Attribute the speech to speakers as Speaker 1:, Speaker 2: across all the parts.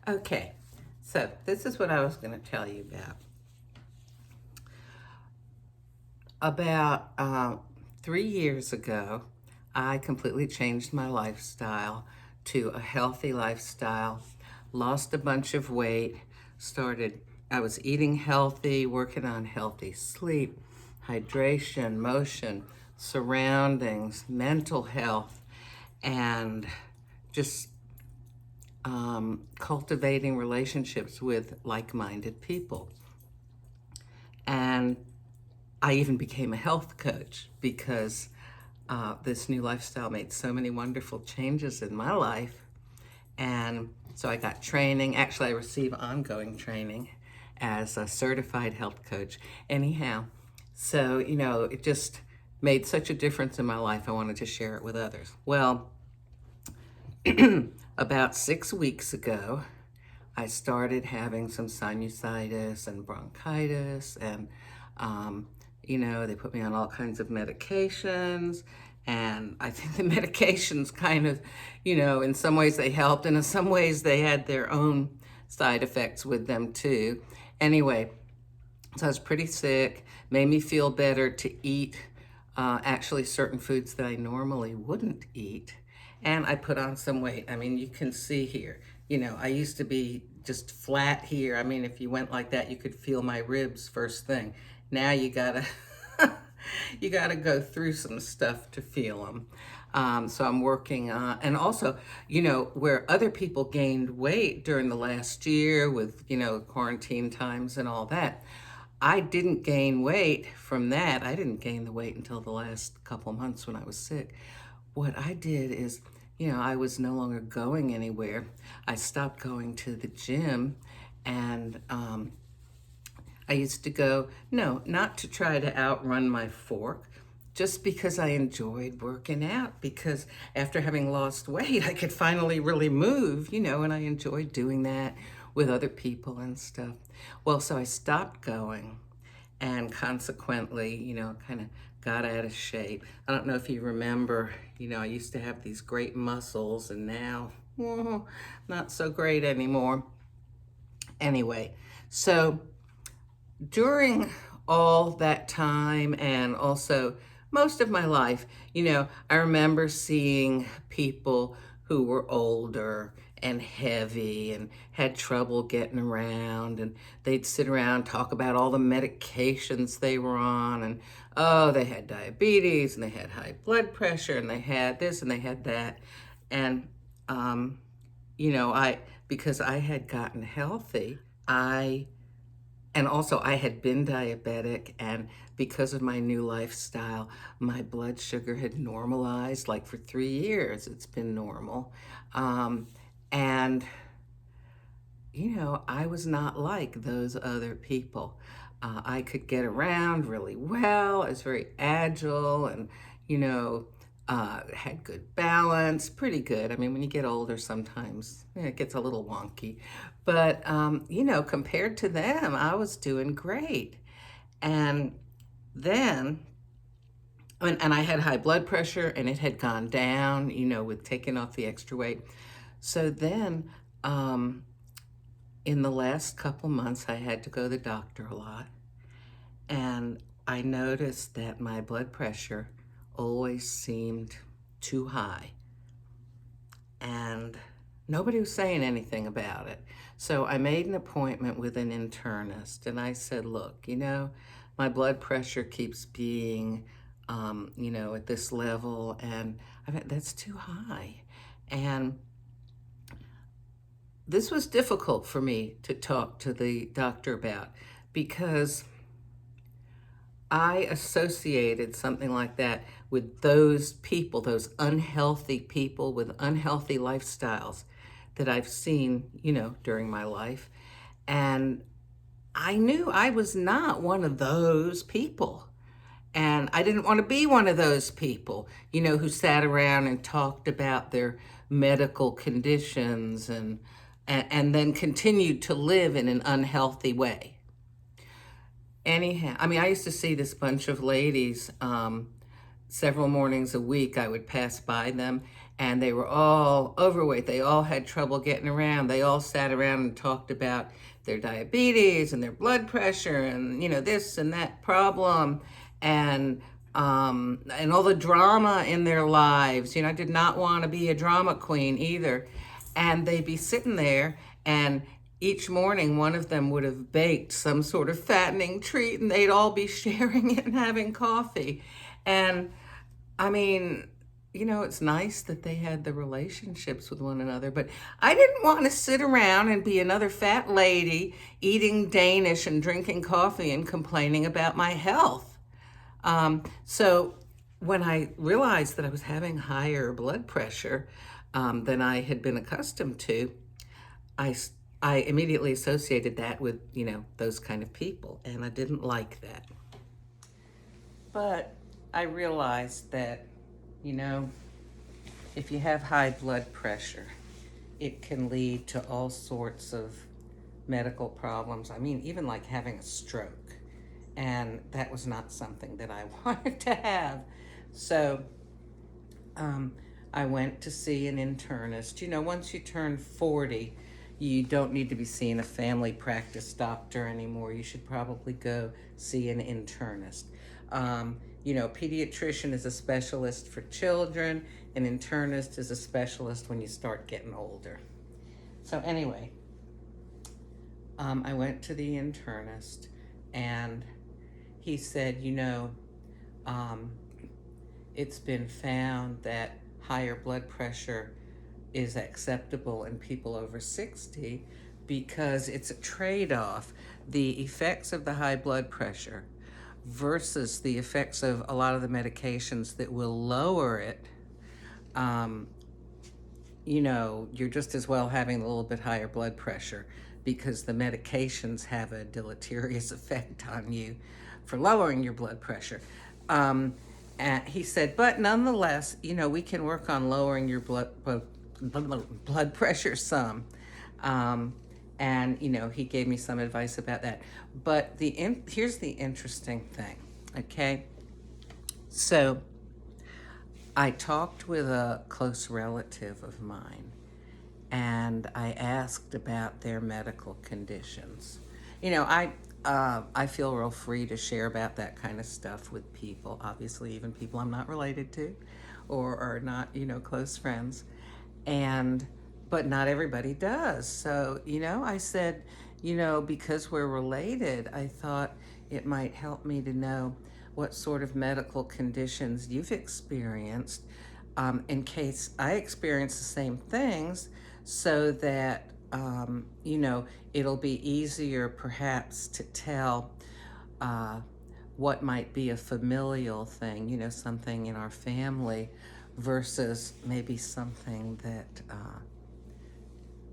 Speaker 1: Okay, so this is what I was going to tell you about. About 3 years ago, I completely changed my lifestyle to a healthy lifestyle, lost a bunch of weight, I was eating healthy, working on healthy sleep, hydration, motion, surroundings, mental health, and just cultivating relationships with like-minded people. And I even became a health coach because this new lifestyle made so many wonderful changes in my life. And so I got training. Actually, I receive ongoing training as a certified health coach. Anyhow, so, it just made such a difference in my life. I wanted to share it with others. Well, about 6 weeks ago, I started having some sinusitis and bronchitis, and they put me on all kinds of medications, and I think the medications kind of, in some ways they helped, and in some ways they had their own side effects with them too. Anyway, so I was pretty sick, made me feel better to eat actually certain foods that I normally wouldn't eat. And I put on some weight. I mean, you can see here, I used to be just flat here. I mean, if you went like that, you could feel my ribs first thing. Now you gotta, you gotta go through some stuff to feel them. So I'm working on, and also, where other people gained weight during the last year with, quarantine times and all that, I didn't gain weight from that. I didn't gain the weight until the last couple of months when I was sick. What I did is, I was no longer going anywhere. I stopped going to the gym, and I used to go, no, not to try to outrun my fork, just because I enjoyed working out, because after having lost weight, I could finally really move, and I enjoyed doing that with other people and stuff. Well, so I stopped going, and consequently, kind of got out of shape. I don't know if you remember, I used to have these great muscles, and now, not so great anymore. Anyway, so during all that time, and also most of my life, I remember seeing people who were older and heavy and had trouble getting around, and they'd sit around, talk about all the medications they were on, and oh, they had diabetes, and they had high blood pressure, and they had this and they had that. And because I had gotten healthy, and also I had been diabetic, and because of my new lifestyle, my blood sugar had normalized. Like for 3 years, it's been normal. And, I was not like those other people. I could get around really well. I was very agile, and, had good balance, pretty good. I mean, when you get older, sometimes it gets a little wonky. But, compared to them, I was doing great. And then, and I had high blood pressure, and it had gone down, with taking off the extra weight. So then, in the last couple months, I had to go to the doctor a lot. And I noticed that my blood pressure always seemed too high. And nobody was saying anything about it. So I made an appointment with an internist, and I said, look, my blood pressure keeps being, at this level, and that's too high. And this was difficult for me to talk to the doctor about, because I associated something like that with those people, those unhealthy people with unhealthy lifestyles that I've seen, during my life. And I knew I was not one of those people. And I didn't want to be one of those people, who sat around and talked about their medical conditions and then continued to live in an unhealthy way. Anyhow, I mean, I used to see this bunch of ladies several mornings a week. I would pass by them, and they were all overweight. They all had trouble getting around. They all sat around and talked about their diabetes and their blood pressure and, this and that problem, and all the drama in their lives. I did not want to be a drama queen either. And they'd be sitting there, and each morning one of them would have baked some sort of fattening treat, and they'd all be sharing it and having coffee. And I mean, it's nice that they had the relationships with one another, but I didn't want to sit around and be another fat lady eating Danish and drinking coffee and complaining about my health. So when I realized that I was having higher blood pressure than I had been accustomed to, I immediately associated that with, those kind of people, and I didn't like that. But I realized that, if you have high blood pressure, it can lead to all sorts of medical problems. I mean, even like having a stroke. And that was not something that I wanted to have. So I went to see an internist. Once you turn 40, you don't need to be seeing a family practice doctor anymore. You should probably go see an internist. Pediatrician is a specialist for children. An internist is a specialist when you start getting older. So anyway, I went to the internist, and he said, it's been found that higher blood pressure is acceptable in people over 60 because it's a trade-off. The effects of the high blood pressure versus the effects of a lot of the medications that will lower it, you're just as well having a little bit higher blood pressure because the medications have a deleterious effect on you for lowering your blood pressure. And he said, but nonetheless, we can work on lowering your blood pressure some. And he gave me some advice about that. But here's the interesting thing, okay? So I talked with a close relative of mine, and I asked about their medical conditions. I feel real free to share about that kind of stuff with people, obviously even people I'm not related to or are not, close friends. But not everybody does. So, I said, because we're related, I thought it might help me to know what sort of medical conditions you've experienced, in case I experience the same things, so that, it'll be easier perhaps to tell what might be a familial thing, something in our family versus maybe something that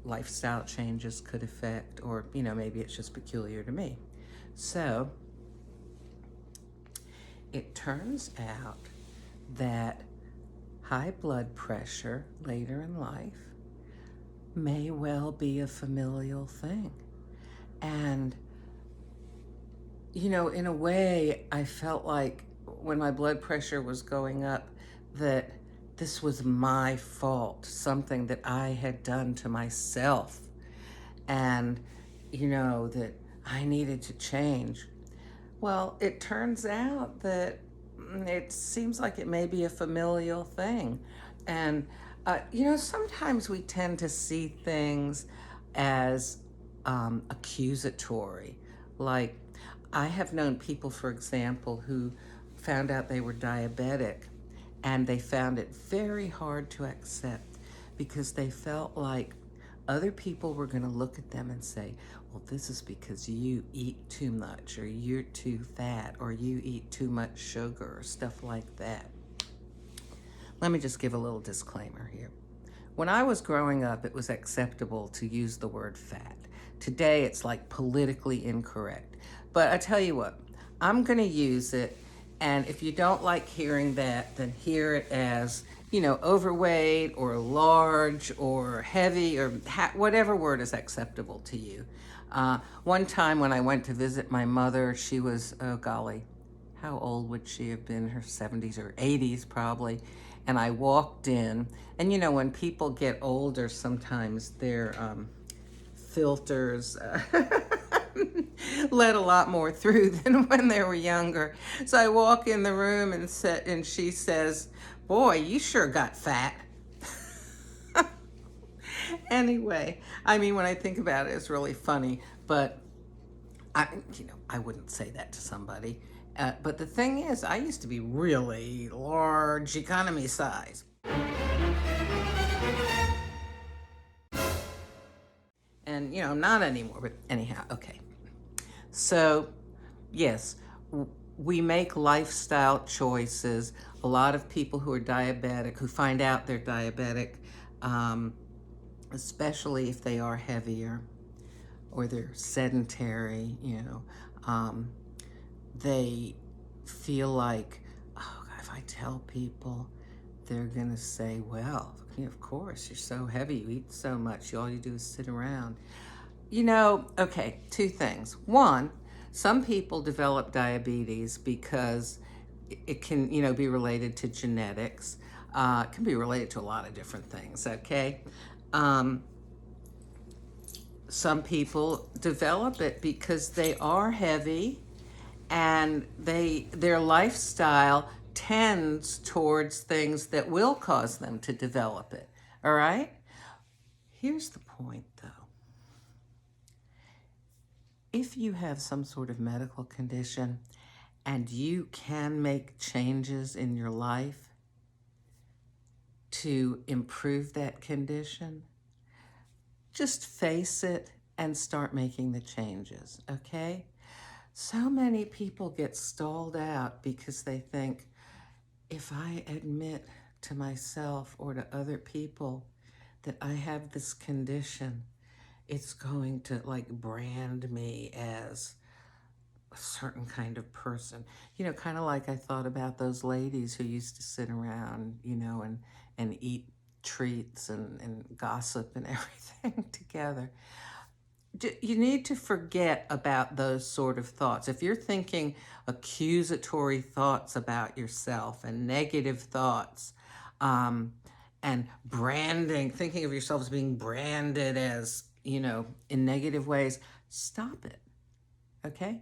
Speaker 1: lifestyle changes could affect, or maybe it's just peculiar to me. So it turns out that high blood pressure later in life may well be a familial thing. And in a way, I felt like when my blood pressure was going up that this was my fault, something that I had done to myself, and, that I needed to change. Well, it turns out that it seems like it may be a familial thing. And, sometimes we tend to see things as accusatory. Like, I have known people, for example, who found out they were diabetic, and they found it very hard to accept because they felt like other people were going to look at them and say, well, this is because you eat too much, or you're too fat, or you eat too much sugar, or stuff like that. Let me just give a little disclaimer here. When I was growing up, it was acceptable to use the word fat. Today, it's like politically incorrect. But I tell you what, I'm going to use it. And if you don't like hearing that, then hear it as, overweight or large or heavy or whatever word is acceptable to you. One time when I went to visit my mother, she was, oh golly, how old would she have been? Her 70s or 80s probably. and I walked in, and you know, when people get older, sometimes their filters let a lot more through than when they were younger. So I walk in the room and she says, "Boy, you sure got fat." Anyway, I mean, when I think about it, it's really funny, but I wouldn't say that to somebody. But the thing is, I used to be really large economy size. And, not anymore, but anyhow, okay. So, yes, we make lifestyle choices. A lot of people who are diabetic, who find out they're diabetic, especially if they are heavier or they're sedentary, they feel like, oh, if I tell people, they're going to say, well, of course, you're so heavy, you eat so much, all you do is sit around. Okay, two things. One, some people develop diabetes because it can, be related to genetics. It can be related to a lot of different things, okay? Some people develop it because they are heavy and their lifestyle tends towards things that will cause them to develop it, all right? Here's the point, though. If you have some sort of medical condition and you can make changes in your life to improve that condition, just face it and start making the changes, okay? So many people get stalled out because they think, if I admit to myself or to other people that I have this condition, it's going to brand me as a certain kind of person. Kind of like I thought about those ladies who used to sit around, and eat treats and gossip and everything together. You need to forget about those sort of thoughts. If you're thinking accusatory thoughts about yourself and negative thoughts, and branding, thinking of yourself as being branded as, in negative ways, stop it, okay?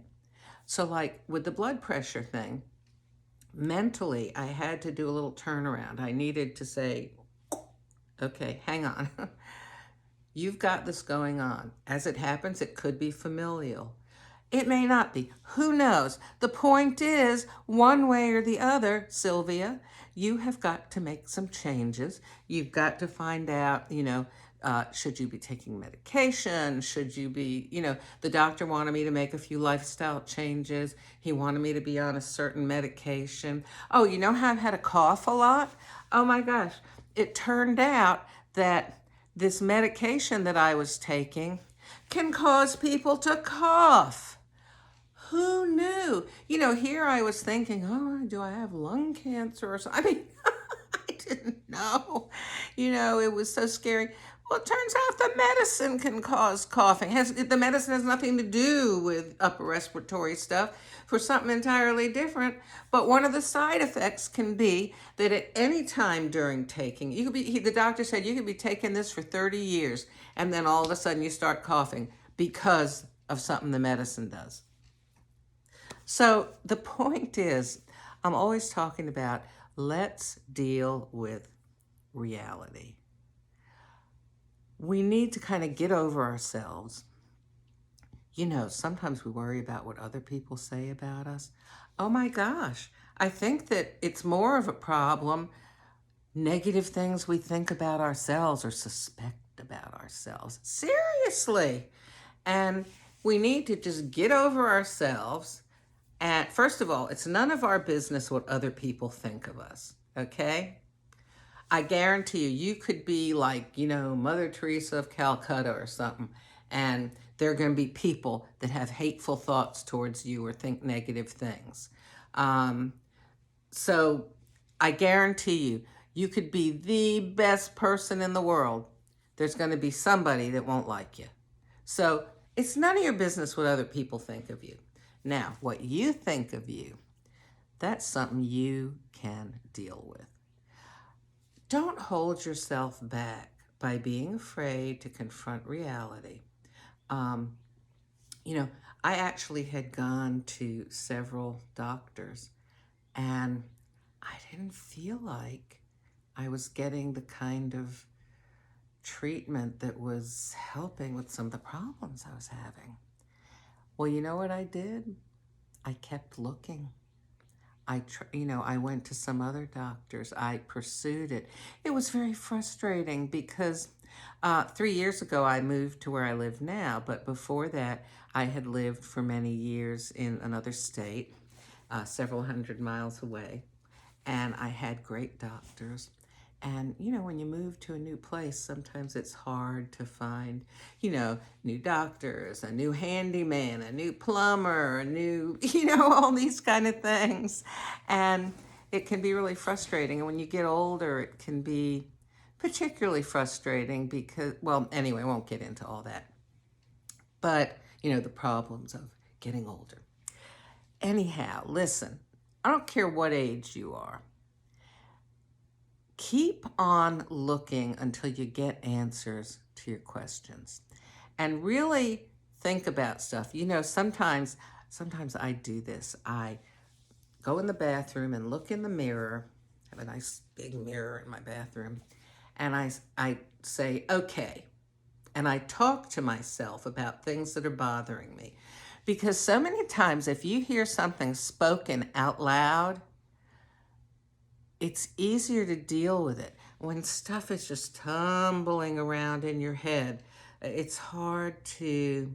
Speaker 1: So like with the blood pressure thing, mentally, I had to do a little turnaround. I needed to say, okay, hang on. You've got this going on. As it happens, it could be familial. It may not be. Who knows? The point is, one way or the other, Sylvia, you have got to make some changes. You've got to find out, should you be taking medication? Should you be, the doctor wanted me to make a few lifestyle changes. He wanted me to be on a certain medication. Oh, you know how I've had a cough a lot? Oh my gosh. It turned out that this medication that I was taking can cause people to cough. Who knew? Here I was thinking, oh, do I have lung cancer or something? I mean, I didn't know. It was so scary. Well, it turns out the medicine can cause coughing. The medicine has nothing to do with upper respiratory stuff, for something entirely different. But one of the side effects can be that at any time during taking, the doctor said you could be taking this for 30 years, and then all of a sudden you start coughing because of something the medicine does. So the point is, I'm always talking about, let's deal with reality. We need to kind of get over ourselves. Sometimes we worry about what other people say about us. Oh my gosh, I think that it's more of a problem, negative things we think about ourselves or suspect about ourselves. Seriously. And we need to just get over ourselves. And first of all, it's none of our business what other people think of us, okay? I guarantee you could be like, Mother Teresa of Calcutta or something, and there are going to be people that have hateful thoughts towards you or think negative things. So I guarantee you could be the best person in the world. There's going to be somebody that won't like you. So it's none of your business what other people think of you. Now, what you think of you, that's something you can deal with. don't hold yourself back by being afraid to confront reality. Um, you know, I actually had gone to several doctors, and I didn't feel like I was getting the kind of treatment that was helping with some of the problems I was having. Well, you know what I did? I kept looking. I went to some other doctors. I pursued it. It was very frustrating because 3 years ago I moved to where I live now, but before that I had lived for many years in another state, several hundred miles away, and I had great doctors. And, when you move to a new place, sometimes it's hard to find, new doctors, a new handyman, a new plumber, a new, all these kind of things. And it can be really frustrating. And when you get older, it can be particularly frustrating because, well, anyway, I won't get into all that. But, the problems of getting older. Anyhow, listen, I don't care what age you are. Keep on looking until you get answers to your questions. And really think about stuff. Sometimes I do this. I go in the bathroom and look in the mirror. I have a nice big mirror in my bathroom. And I say, okay. And I talk to myself about things that are bothering me. Because so many times if you hear something spoken out loud, it's easier to deal with it. When stuff is just tumbling around in your head, it's hard to...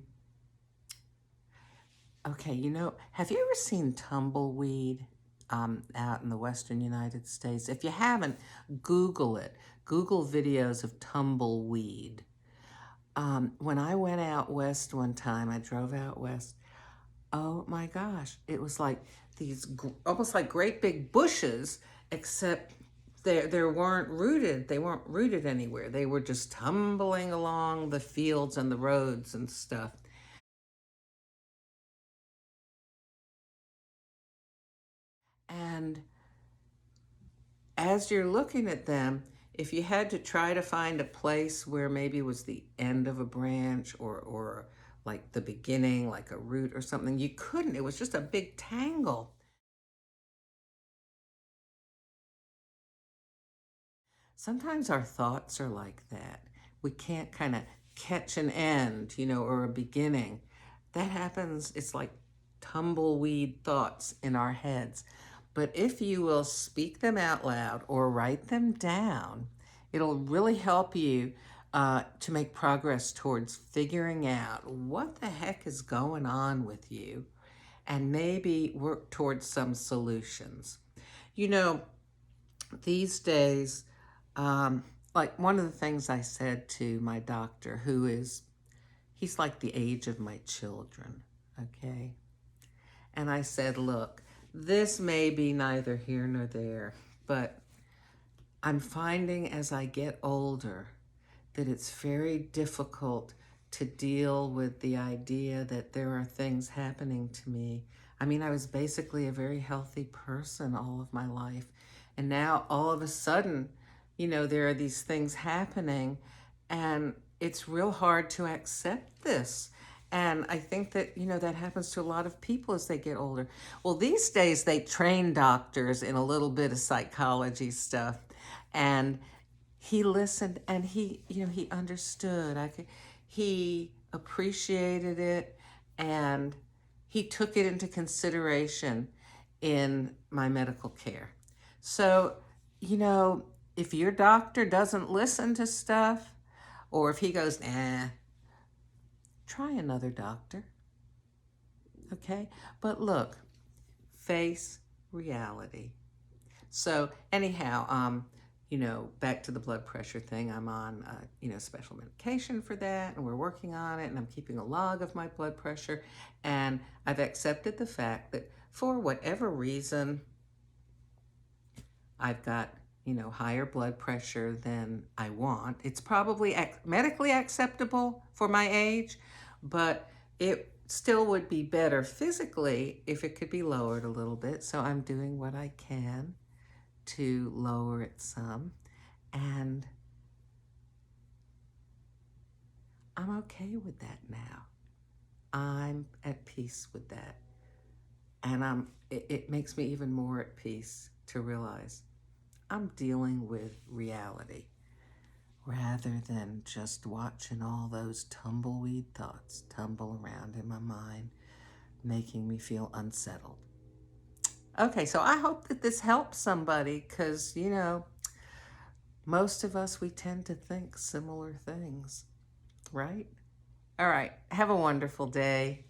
Speaker 1: Okay, have you ever seen tumbleweed out in the western United States? If you haven't, Google it. Google videos of tumbleweed. When I went out west one time, I drove out west, oh my gosh, it was like these almost like great big bushes, except they weren't rooted. They weren't rooted anywhere. They were just tumbling along the fields and the roads and stuff. And as you're looking at them, if you had to try to find a place where maybe it was the end of a branch or like the beginning, like a root or something, you couldn't. It was just a big tangle. Sometimes our thoughts are like that. We can't kind of catch an end, or a beginning. That happens, it's like tumbleweed thoughts in our heads. But if you will speak them out loud or write them down, it'll really help you to make progress towards figuring out what the heck is going on with you and maybe work towards some solutions. You know, these days, like one of the things I said to my doctor, he's like the age of my children, okay? And I said, look, this may be neither here nor there, but I'm finding as I get older that it's very difficult to deal with the idea that there are things happening to me. I mean, I was basically a very healthy person all of my life. And now all of a sudden, there are these things happening, and it's real hard to accept this. And I think that, that happens to a lot of people as they get older. Well, these days they train doctors in a little bit of psychology stuff. And he listened and he understood. He appreciated it, and he took it into consideration in my medical care. So, if your doctor doesn't listen to stuff, or if he goes, try another doctor. Okay? But look, face reality. So anyhow, back to the blood pressure thing, I'm on, special medication for that, and we're working on it, and I'm keeping a log of my blood pressure, and I've accepted the fact that for whatever reason, I've got, higher blood pressure than I want. It's probably medically acceptable for my age, but it still would be better physically if it could be lowered a little bit. So I'm doing what I can to lower it some. And I'm okay with that now. I'm at peace with that. And it makes me even more at peace to realize I'm dealing with reality rather than just watching all those tumbleweed thoughts tumble around in my mind, making me feel unsettled. Okay, so I hope that this helps somebody because, most of us, we tend to think similar things, right? All right, have a wonderful day.